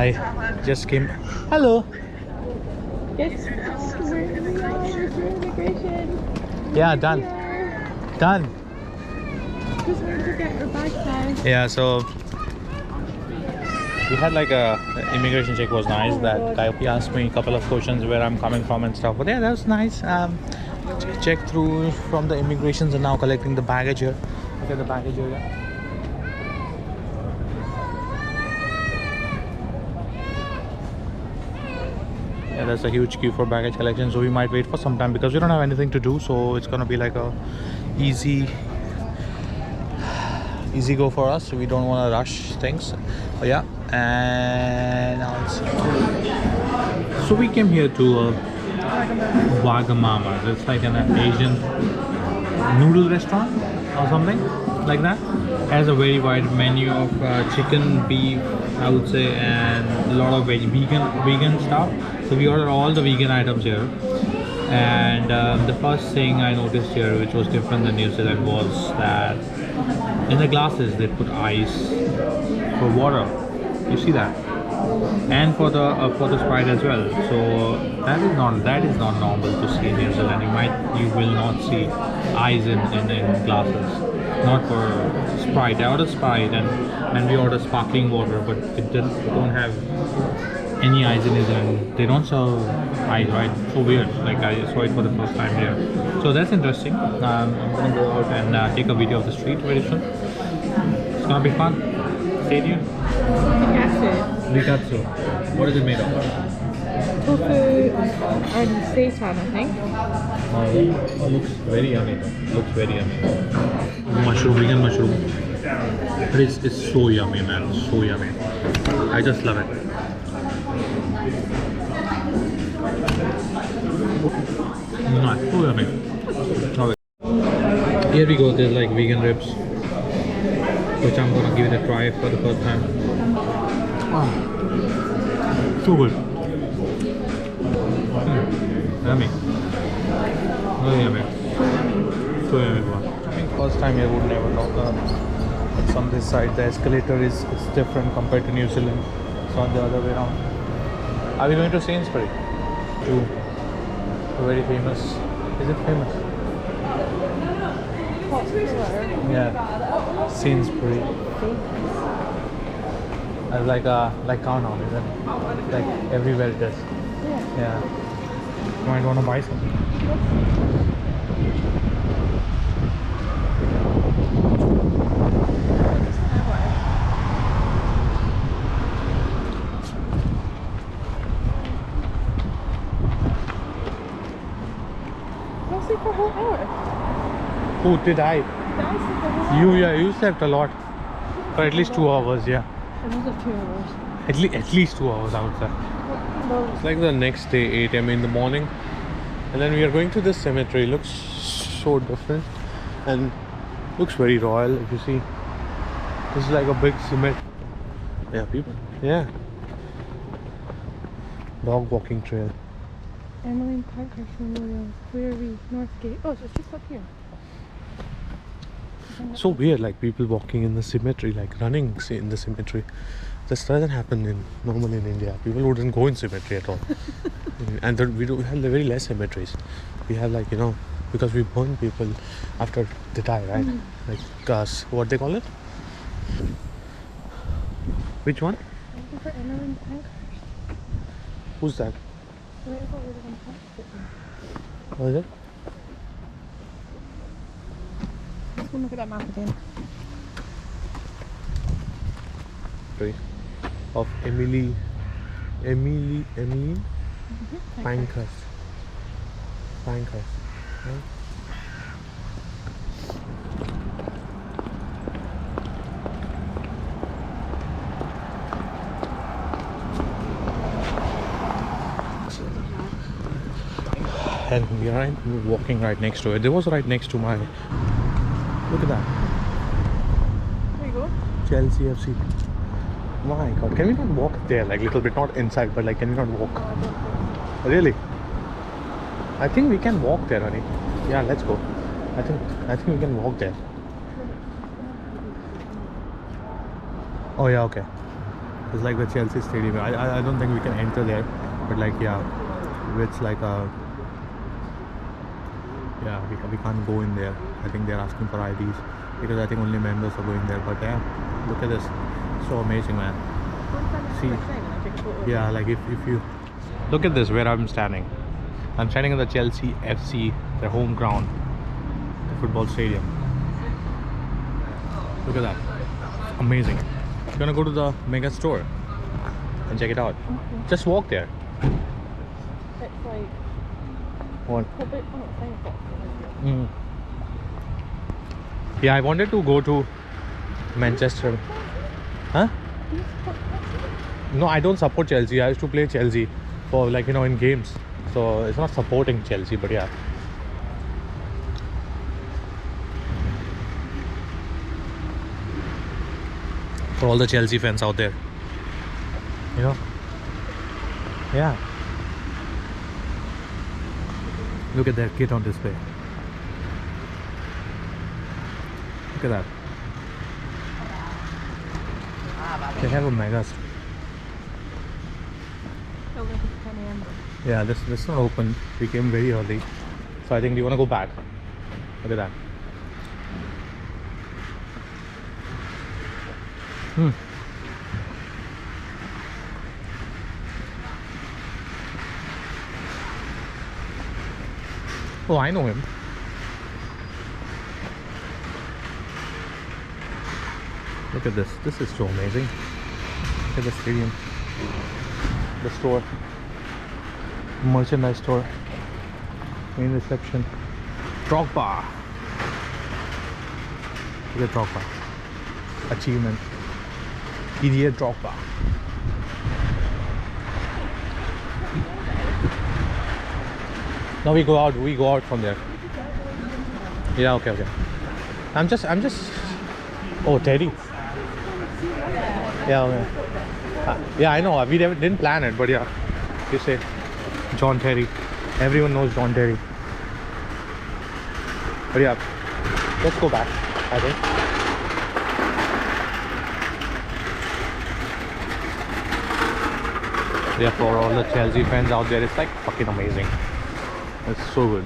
I just came. Hello. Yes, we're immigration. Yeah, done. Done. Just waiting to get our bags out. Yeah, so we had like a immigration check was nice. That guy he asked me a couple of questions where I'm coming from and stuff. But yeah, that was nice. Check through from the immigrations and now collecting the baggage here. Look at the baggage area. Yeah, there's a huge queue for baggage collection, so we might wait for some time because we don't have anything to do, so it's gonna be like a easy go for us. We don't want to rush things. But yeah, and now it's so we came here to Wagamama. It's like an Asian noodle restaurant or something like that. Has a very wide menu of chicken, beef, I would say, and a lot of vegan stuff. So we ordered all the vegan items here. And the first thing I noticed here, which was different than New Zealand, was that in the glasses they put ice for water. You see that? And for the Sprite as well. So that is not normal to see in New Zealand. You will not see ice in glasses. Not for Sprite. I ordered Sprite and we ordered sparkling water, but it don't have any ice in it, and they don't serve ice, right? So weird. Like I saw it for the first time here. So that's interesting. I'm gonna go out and take a video of the street very soon. It's gonna be fun. Stay tuned. Rikatsu. What is it made of? Tofu and seitan, I think. Oh, looks very yummy. Looks very yummy. Mushroom, vegan mushroom. It's so yummy, man. So yummy. I just love it. So yummy. Okay. Here we go. There's like vegan ribs, which I'm gonna give it a try for the first time. Wow, so good. Yummy. Oh, yummy. So yummy. I think first time you would never know. But on this side, the escalator is different compared to New Zealand. It's not the other way around. Are we going to Sainsbury? To a very famous. Is it famous? Yeah. Sainsbury. Like countdown, isn't it? Like everywhere it is. Yeah. You might want to buy something. For a whole hour. Who did I? You slept a lot. For at least 2 hours, yeah. It wasn't 2 hours. At least 2 hours, I would say. It's like the next day, 8 a.m. in the morning, and then we are going to this cemetery. Looks so different and looks very royal. If you see, this is like a big cemetery. Yeah, people. Yeah. Dog walking trail. Emmeline Parkhurst Memorial. Where are we? Northgate. Oh, so it's just up here. So weird, like people walking in the cemetery, like running in the cemetery. This doesn't happen normally in India. People wouldn't go in cemetery at all. And we have very less cemeteries. We have because we burn people after they die, right? Like what they call it? Which one? I'm looking for Emmeline Parkhurst. Who's that? Wait, I thought we were going to pass it. What is it? Let's go look at that map again. Of Emmeline Pankhurst. Right? And we are walking right next to it. There was right next to my. Look at that. There you go. Chelsea FC. My God, can we not walk there like little bit, not inside, but like can we not walk? Really? I think we can walk there, honey. Yeah, let's go. I think we can walk there. Oh yeah, okay. It's like the Chelsea Stadium. I don't think we can enter there, but like yeah, it's like a yeah, we can't go in there. I think they're asking for IDs because I think only members are going there. But yeah, look at this, so amazing, man. See, yeah, like if you look at this, where I'm standing in the Chelsea FC, their home ground, the football stadium. Look at that, amazing. You're gonna go to the mega store and check it out. Okay. Just walk there. It's like What? a bit. Oh, thank God. Yeah, I wanted to go to Manchester. Huh? No, I don't support Chelsea. I used to play Chelsea for like, you know, in games. So it's not supporting Chelsea, but yeah. For all the Chelsea fans out there, you know. Yeah. Look at that kit on display. Look at that. They have a mega store. Oh, this is 10 a.m. Yeah, this is not open. We came very early, so I think we want to go back. Look at that. Oh, I know him. Look at this. This is so amazing. Look at the stadium, the store, merchandise store, main reception. Drogba. Look at Drogba. Achievement. Idiot Drogba. Now we go out from there. Yeah, okay. I'm just oh, Teddy. Yeah, okay. Yeah, I know. We didn't plan it, but yeah, you say John Terry. Everyone knows John Terry. But yeah, let's go back, I think. Yeah, for all the Chelsea fans out there, it's like fucking amazing. It's so good.